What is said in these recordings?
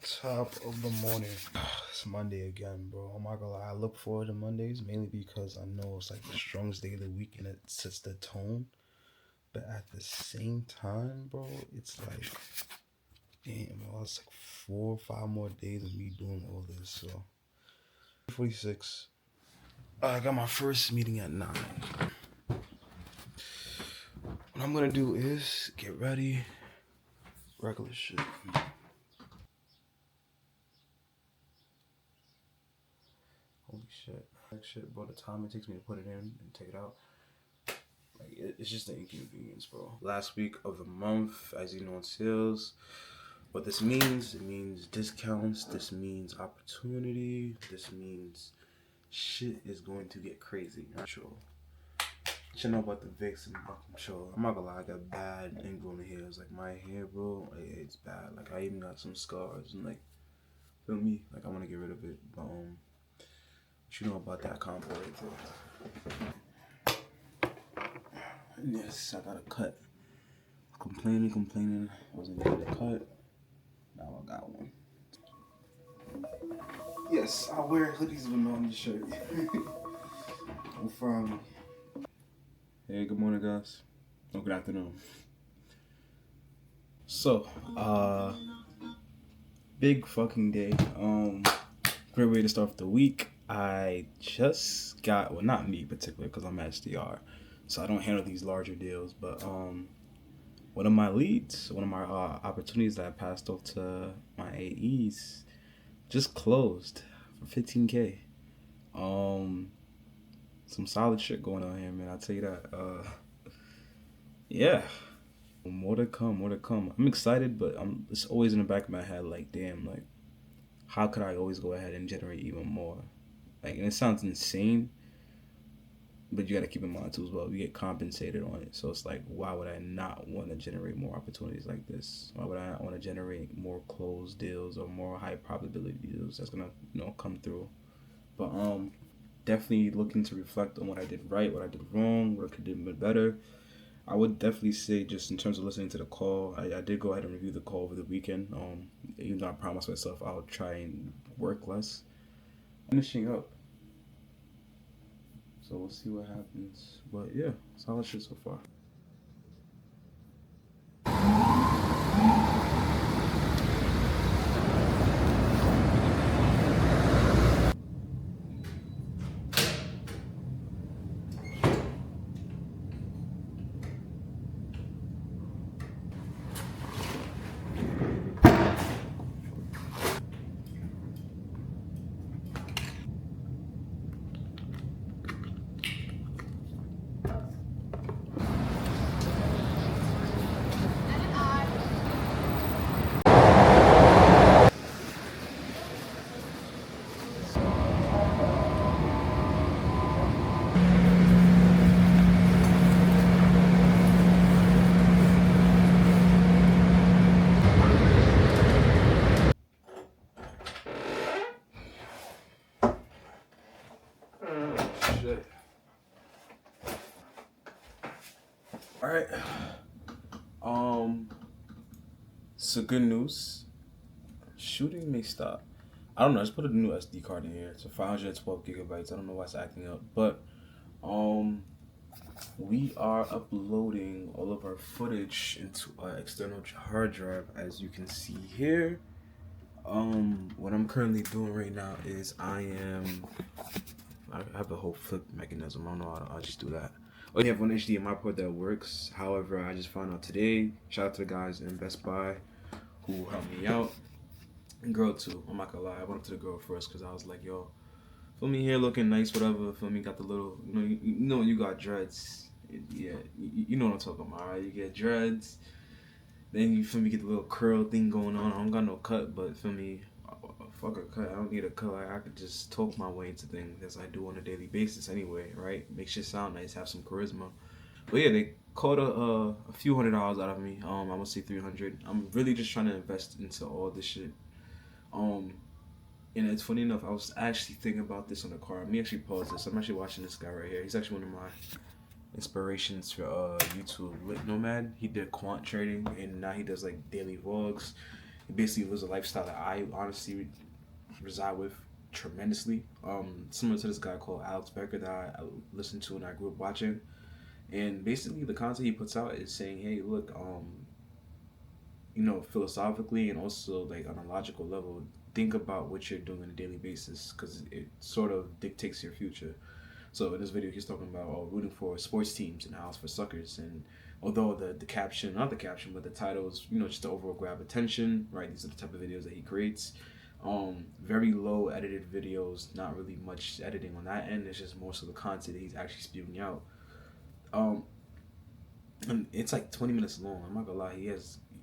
Top of the morning. It's Monday again, bro. I'm not gonna lie. I look forward to Mondays mainly because I know it's like the strongest day of the week and it sets the tone. But at the same time, bro, it's like, damn, bro, it's like 4 or 5 more days of me doing all this. So, 46. I got my first meeting at 9. What I'm gonna do is get ready, regular shit. Holy shit. Like shit, bro, the time it takes me to put it in and take it out. Like, it's just an inconvenience, bro. Last week of the month, as you know, on sales. What this means, it means discounts. This means opportunity. This means shit is going to get crazy. I'm sure. You know about the VIX, I'm sure. I'm not gonna lie, I got bad ingrown hairs. Like, my hair, bro, it's bad. Like, I even got some scars and, like, feel me? Like, I wanna get rid of it. But, what you know about that combo right there? Yes, I got a cut. Complaining. I wasn't getting a cut. Now I got one. Yes, I wear hoodies with no undershirt. I'm from. Hey, good morning, guys. Oh, good afternoon. So, big fucking day. Great way to start the week. I just got, well, not me particularly, because I'm SDR, so I don't handle these larger deals. But one of my leads, one of my opportunities that I passed off to my AEs, just closed for 15K. Some solid shit going on here, man. I'll tell you that. Yeah. More to come. I'm excited, but it's always in the back of my head, like, damn, like, how could I always go ahead and generate even more? Like, and it sounds insane, but you gotta keep in mind too as well, we get compensated on it. So it's like, why would I not want to generate more opportunities like this? Why would I not want to generate more closed deals or more high probability deals that's gonna, come through? But definitely looking to reflect on what I did right, what I did wrong, what I could do better. I would definitely say, just in terms of listening to the call, I did go ahead and review the call over the weekend. Even though I promised myself I'll try and work less. Finishing up. So we'll see what happens. But yeah, solid shit so far. Shit. Alright. So good news. Shooting may stop. I don't know, I just put a new SD card in here. It's a 512 gigabytes. I don't know why it's acting up. But we are uploading all of our footage into our external hard drive, as you can see here. What I'm currently doing right now is I have a whole flip mechanism. I don't know how I'll just do that. Oh, you have one HDMI port that works. However, I just found out today. Shout out to the guys in Best Buy who helped me out. And girl too. I'm not gonna lie. I went up to the girl first because I was like, yo, feel me, here looking nice, whatever. Feel me, got the little, you know when you got dreads. Yeah, you know what I'm talking about, right? You get dreads. Then you feel me, get the little curl thing going on. I don't got no cut, but feel me, fuck a cut. I don't need a cut. Like, I could just talk my way into things as I do on a daily basis anyway, right? Make shit sound nice, have some charisma. But yeah, they caught a few $100s out of me. I'm gonna say 300. I'm really just trying to invest into all this shit. And it's funny enough, I was actually thinking about this on the car. Let me actually pause this. I'm actually watching this guy right here. He's actually one of my inspirations for YouTube. Lit Nomad. He did quant trading and now he does like daily vlogs. It basically lives a lifestyle that I honestly reside with tremendously. Similar to this guy called Alex Becker that I listened to and I grew up watching. And basically, the content he puts out is saying, "Hey, look, philosophically and also like on a logical level, think about what you're doing on a daily basis because it sort of dictates your future." So in this video, he's talking about rooting for sports teams and how it's for suckers. And although the caption, not the caption, but the title is just to overall grab attention, right? These are the type of videos that he creates. Very low edited videos, not really much editing on that end. It's just most of the content that he's actually spewing out. Um, and it's like 20 minutes long. I'm not gonna lie,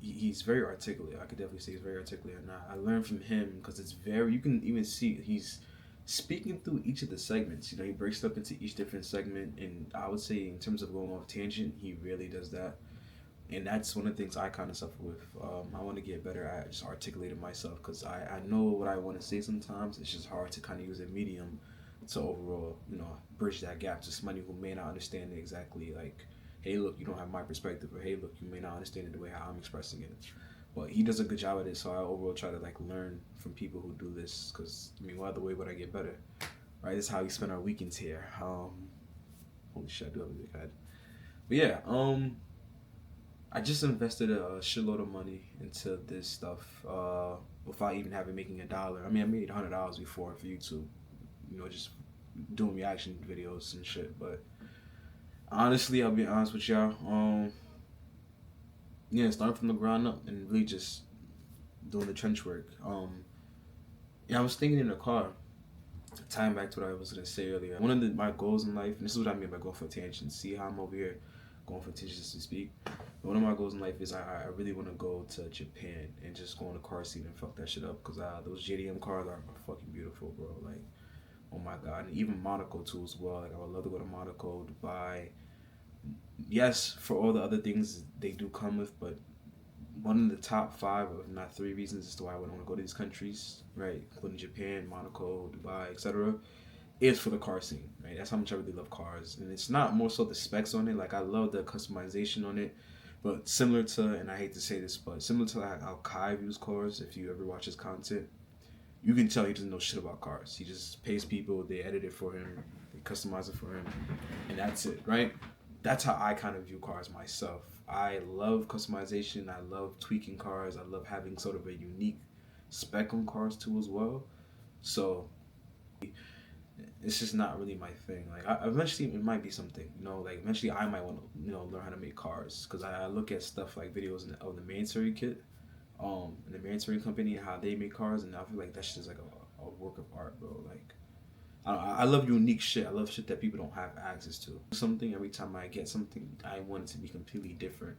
he's very articulate. I could definitely say he's very articulate, and I learned from him because it's very, you can even see he's speaking through each of the segments. He breaks it up into each different segment, and I would say in terms of going off tangent, he really does that. And that's one of the things I kind of suffer with. I want to get better at just articulating myself because I know what I want to say sometimes. It's just hard to kind of use a medium to overall, bridge that gap to somebody who may not understand it exactly. Like, hey, look, you don't have my perspective, or hey, look, you may not understand it the way how I'm expressing it. But he does a good job at it, so I overall try to like learn from people who do this because what other way would I get better? Right? This is how we spend our weekends here. Holy shit, I do have a big head. But yeah, I just invested a shitload of money into this stuff without even having making $1. I made $100 before for YouTube, just doing reaction videos and shit. But honestly, I'll be honest with y'all. Starting from the ground up and really just doing the trench work. I was thinking in the car, tying back to what I was gonna say earlier. One of my goals in life, and this is what I mean by going for tangents. See how I'm over here going for tangents to speak. One of my goals in life is I really want to go to Japan and just go on a car scene and fuck that shit up because those JDM cars are fucking beautiful, bro. Like, oh my god, and even Monaco too as well. Like, I would love to go to Monaco, Dubai. Yes, for all the other things they do come with, but one of the top 5, if not 3 reasons as to why I would want to go to these countries, right, including Japan, Monaco, Dubai, etc., is for the car scene, right? That's how much I really love cars. And it's not more so the specs on it. Like, I love the customization on it. But similar to, and I hate to say this, but similar to like how Kai views cars, if you ever watch his content, you can tell he doesn't know shit about cars. He just pays people, they edit it for him, they customize it for him, and that's it, right? That's how I kind of view cars myself. I love customization, I love tweaking cars, I love having sort of a unique spec on cars too as well. So it's just not really my thing. Like, eventually it might be something, like eventually I might want to, learn how to make cars because I look at stuff like videos of the Mansory kit, and the Mansory company and how they make cars, and I feel like that's just like a work of art, bro. Like, I love unique shit. I love shit that people don't have access to. Something every time I get something, I want it to be completely different.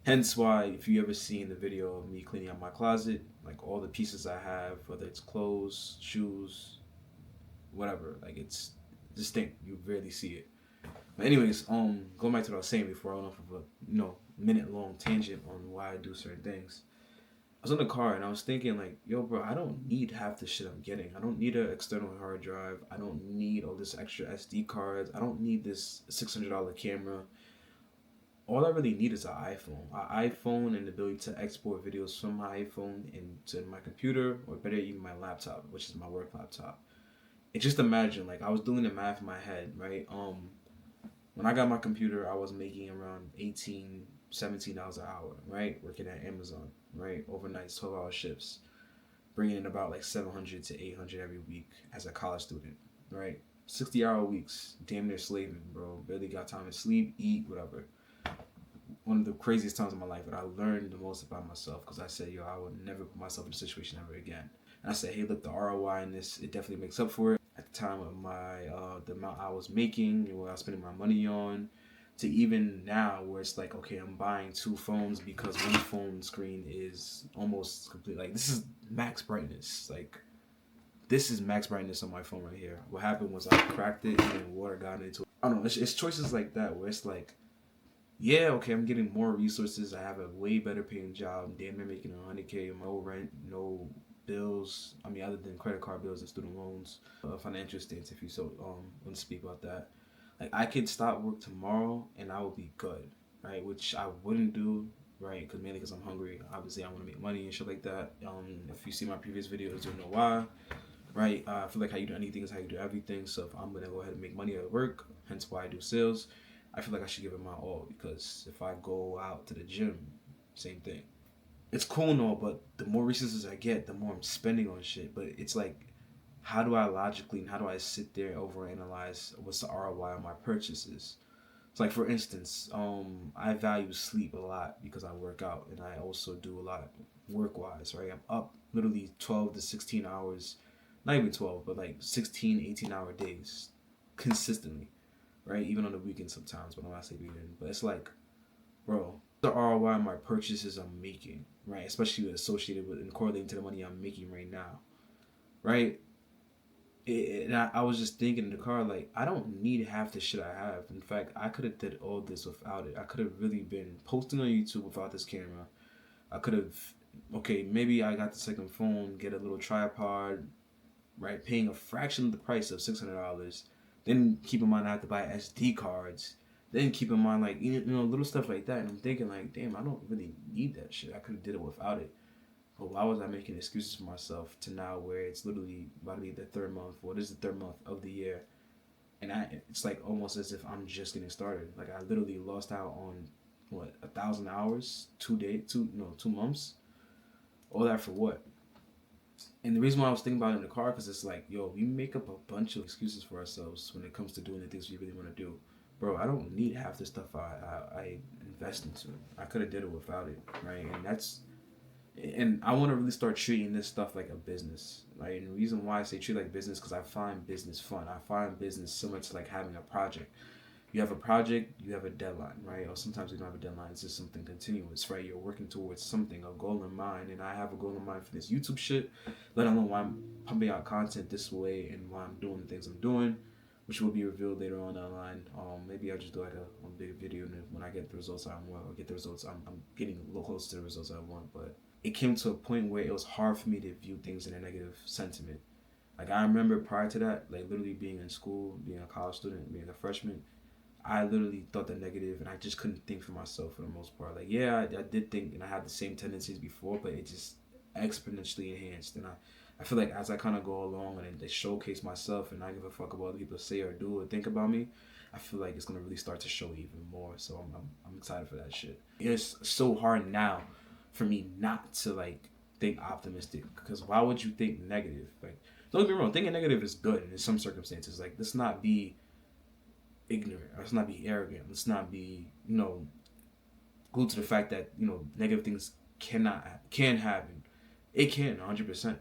Hence why, if you ever seen the video of me cleaning out my closet, like all the pieces I have, whether it's clothes, shoes, whatever, like it's distinct. You rarely see it. But anyways, going back to what I was saying before, I went off of a minute long tangent on why I do certain things. I was in the car and I was thinking like, yo, bro, I don't need half the shit I'm getting. I don't need an external hard drive. I don't need all this extra SD cards. I don't need this $600 camera. All I really need is an iPhone. An iPhone and the ability to export videos from my iPhone into my computer, or better, even my laptop, which is my work laptop. And just imagine, like, I was doing the math in my head, right? When I got my computer, I was making around $18, $17 an hour, right? Working at Amazon, right? Overnight, 12-hour shifts, bringing in about like 700 to 800 every week as a college student, right? 60-hour weeks, damn near slaving, bro. Barely got time to sleep, eat, whatever. One of the craziest times of my life, but I learned the most about myself because I said, yo, I would never put myself in a situation ever again. And I said, hey, look, the ROI in this, it definitely makes up for it. At the time of my, the amount I was making and what I was spending my money on, to even now where it's like, okay, I'm buying 2 phones because one phone screen is almost complete. Like, this is max brightness. Like, this is max brightness on my phone right here. What happened was I cracked it and then water got into it. I don't know, it's choices like that where it's like, yeah, okay, I'm getting more resources. I have a way better paying job. Damn near making $100K, no rent, no bills. I mean, other than credit card bills and student loans, financial stance. If you so want to speak about that, like I could stop work tomorrow and I would be good, right? Which I wouldn't do right? Because mainly because I'm hungry. Obviously, I want to make money and shit like that. If you see my previous videos, you'll know why, right? I feel like how you do anything is how you do everything. So if I'm gonna go ahead and make money at work, hence why I do sales, I feel like I should give it my all, because if I go out to the gym, same thing. It's cool and all, but the more resources I get, the more I'm spending on shit. But it's like, how do I logically and how do I sit there and overanalyze what's the ROI on my purchases? It's like, for instance, I value sleep a lot because I work out, and I also do a lot work wise, right? I'm up literally 12 to 16 hours, not even 12, but like 16, 18-hour days consistently, right? Even on the weekend sometimes, but I'm not saying weekend. But it's like, bro, the ROI on my purchases I'm making, right? Especially associated with and correlating to the money I'm making right now, right? And I was just thinking in the car, like, I don't need half the shit I have. In fact, I could have did all this without it. I could have really been posting on YouTube without this camera. I could have, okay, maybe I got the second phone, get a little tripod, right? Paying a fraction of the price of $600. Then keep in mind I have to buy SD cards. Then keep in mind, like, little stuff like that. And I'm thinking, like, damn, I don't really need that shit. I could have did it without it. But why was I making excuses for myself to now where it's literally about to be the third month? What is the third month of the year? And it's like almost as if I'm just getting started. Like, I literally lost out on what, 1,000 hours, 2 months, all that for what? And the reason why I was thinking about it in the car, because it's like, yo, we make up a bunch of excuses for ourselves when it comes to doing the things we really want to do. Bro, I don't need half the stuff I invest into. I could have did it without it, right? And I want to really start treating this stuff like a business, right? And the reason why I say treat like business, because I find business fun. I find business similar to like having a project. You have a project, you have a deadline, right? Or sometimes you don't have a deadline. It's just something continuous, right? You're working towards something, a goal in mind. And I have a goal in mind for this YouTube shit, let alone why I'm pumping out content this way and why I'm doing the things I'm doing, which will be revealed later on down the line. Maybe I'll just do like a big video, and when I get the results I want, or get the results, I'm getting a little closer to the results I want. But it came to a point where it was hard for me to view things in a negative sentiment. Like, I remember prior to that, like, literally being in school, being a college student, being a freshman, I literally thought the negative, and I just couldn't think for myself for the most part. Like, yeah, I did think, and I had the same tendencies before, but it just exponentially enhanced. And I feel like as I kind of go along and they showcase myself, and I give a fuck about what other people say or do or think about me, I feel like it's gonna really start to show even more. So I'm excited for that shit. It's so hard now for me not to like think optimistic, because why would you think negative? Like, don't get me wrong, thinking negative is good in some circumstances. Like, let's not be ignorant. Let's not be arrogant. Let's not be, glued to the fact that, negative things can happen. It can, 100%,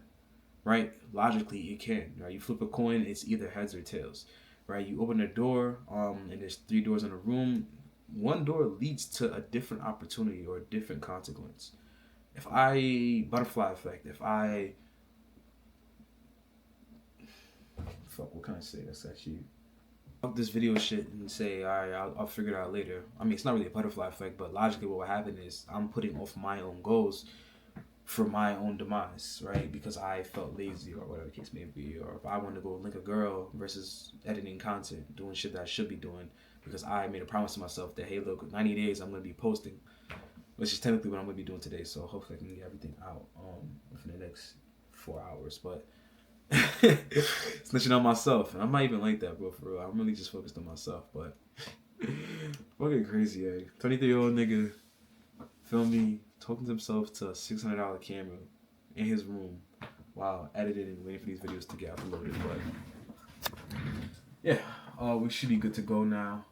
right? Logically, it can, right? You flip a coin, it's either heads or tails, right? You open a door, and there's 3 doors in a room. One door leads to a different opportunity or a different consequence. Butterfly effect, what can I say? That's actually fuck this video shit and say, all right, I'll figure it out later. I mean, it's not really a butterfly effect, but logically what will happen is I'm putting off my own goals for my own demise, right? Because I felt lazy or whatever the case may be, or if I wanted to go link a girl versus editing content, doing shit that I should be doing because I made a promise to myself that, hey, look, 90 days I'm going to be posting, which is technically what I'm going to be doing today. So hopefully I can get everything out within the next 4 hours, but snitching on myself, and I'm not even like that, bro, for real. I'm really just focused on myself, but fucking crazy, eh? 23-year-old nigga, feel me, talking to himself to a $600 camera in his room while editing and waiting for these videos to get uploaded. But yeah, we should be good to go now.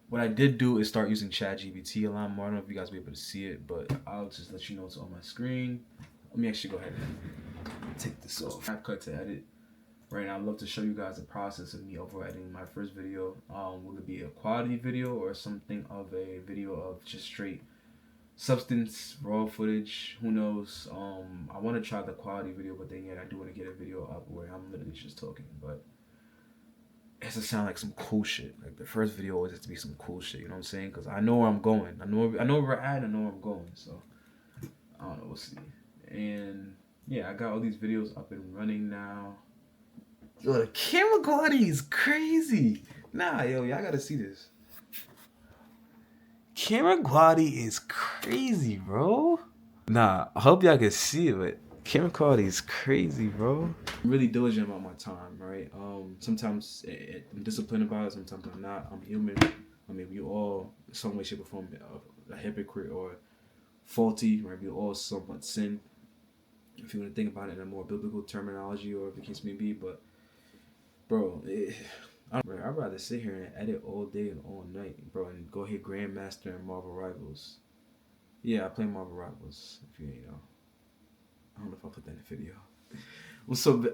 What I did do is start using ChatGPT a lot more. I don't know if you guys will be able to see it, but I'll just let you know it's on my screen. Let me actually go ahead and take this off. CapCut to edit. Right now, I'd love to show you guys the process of me over editing my first video. Will it be a quality video or something of a video of just straight substance, raw footage? Who knows? I want to try the quality video, but then again, I do want to get a video up where I'm literally just talking, but it has to sound like some cool shit. Like, the first video always has to be some cool shit, you know what I'm saying? Because I know where I'm going. I know where we're at, I know where I'm going, so I don't know, we'll see. And yeah, I got all these videos up and running now. Yo, the camera quality is crazy. Nah, yo, y'all gotta see this. camera quality is crazy, bro. Nah, I hope y'all can see it, but camera quality is crazy, bro. I'm really diligent about my time, right? Sometimes I'm disciplined about it, sometimes I'm not. I'm human. I mean, we all, in some way, shape, or form, a hypocrite or faulty, right? We all somewhat sin, if you want to think about it in a more biblical terminology or the case may be. But, bro, I'd rather sit here and edit all day and all night, bro, and go hit Grandmaster and Marvel Rivals. Yeah, I play Marvel Rivals, if you know. I don't know if I put that in the video.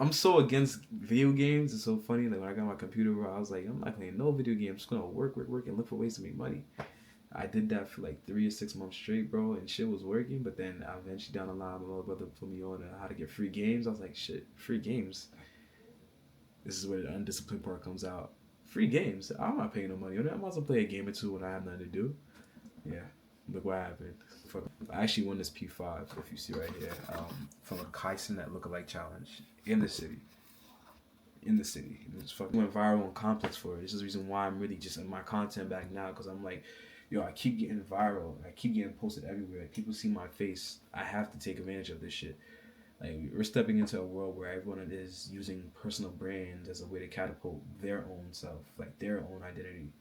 I'm so against video games. It's so funny. Like when I got my computer, bro, I was like, I'm not playing no video games. I'm just gonna work, and look for ways to make money. I did that for like 3 or 6 months straight, bro, and shit was working. But then eventually down the line, my little brother put me on how to get free games. I was like, shit, free games. This is where the undisciplined part comes out. Free games. I'm not paying no money on it. I might as well play a game or two when I have nothing to do. Yeah. Look what happened. I actually won this P5, if you see right here, from a Kaisen that lookalike challenge in the city. It was fucking went viral and complex for it. This is the reason why I'm really just in my content back now, because I'm like, yo, I keep getting viral. I keep getting posted everywhere. Like, people see my face. I have to take advantage of this shit. Like, we're stepping into a world where everyone is using personal brands as a way to catapult their own self, like their own identity.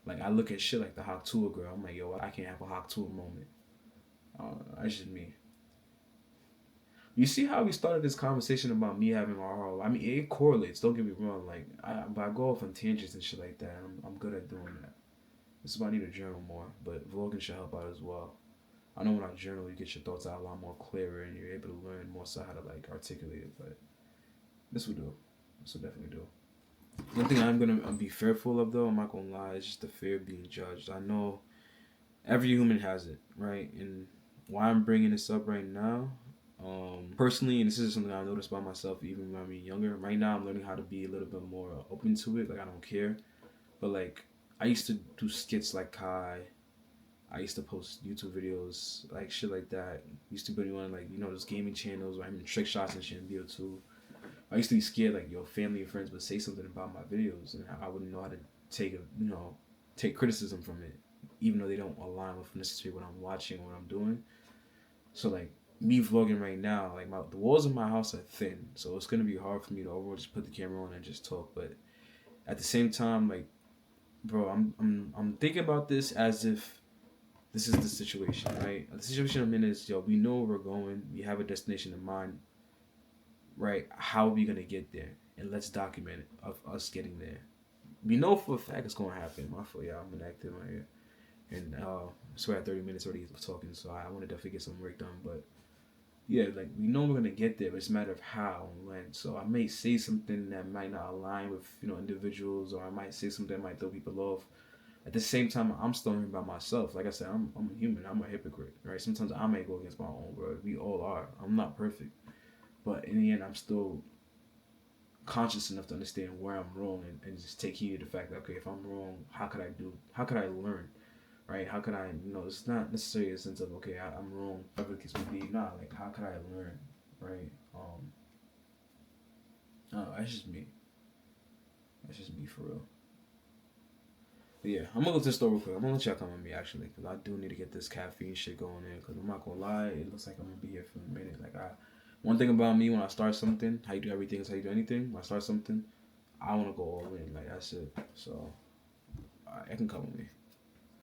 Like, I look at shit like the Hawk Tuah girl. I'm like, yo, I can't have a Hawk Tuah moment. That's just me. You see how we started this conversation about me having RL? I mean, it correlates. Don't get me wrong. Like, but I go off on tangents and shit like that. I'm good at doing that. This is why I need to journal more. But vlogging should help out as well. I know when I journal, you get your thoughts out a lot more clearer, and you're able to learn more so how to like articulate it. But this will do. This will definitely do. One thing I'm gonna be fearful of, though, I'm not gonna lie, is just the fear of being judged. I know every human has it, right? And why I'm bringing this up right now, personally, and this is something I noticed about myself even when I'm younger. Right now, I'm learning how to be a little bit more open to it. Like, I don't care. But like, I used to do skits like Kai. I used to post YouTube videos, like shit like that. Used to be on like, you know, those gaming channels where I'm in trick shots and shit in VO2. I used to be scared, like, yo, family and friends would say something about my videos, and I wouldn't know how to take criticism from it, even though they don't align with necessarily what I'm watching or what I'm doing. So like, me vlogging right now, like the walls in my house are thin, so it's gonna be hard for me to overall just put the camera on and just talk. But at the same time, like, bro, I'm thinking about this as if this is the situation, right? The situation I'm in is, yo, we know where we're going, we have a destination in mind, right? How are we gonna get there? And let's document it of us getting there. We know for a fact it's gonna happen. My fault, yeah, I'm inactive right here. And I swear at 30 minutes already talking, so I want to definitely get some work done. But yeah, like, we know we're gonna get there, but it's a matter of how and when. So I may say something that might not align with, you know, individuals, or I might say something that might throw people off. At the same time, I'm still learning about myself. Like I said, I'm a human. I'm a hypocrite, right? Sometimes I may go against my own word. We all are. I'm not perfect, but in the end, I'm still conscious enough to understand where I'm wrong, and just take heed of the fact that, okay, if I'm wrong, how could I learn, right? How could I, you know, it's not necessarily a sense of, okay, I'm wrong, whatever the case may be. Nah, like, how could I learn, right? That's just me. That's just me for real. But yeah, I'm gonna go to the store real quick. I'm gonna let y'all come with me, actually, because I do need to get this caffeine shit going in, because I'm not gonna lie, it looks like I'm gonna be here for a minute. Like, one thing about me, when I start something, how you do everything is how you do anything. When I start something, I want to go all in. Like, that's it. So, I can come with me.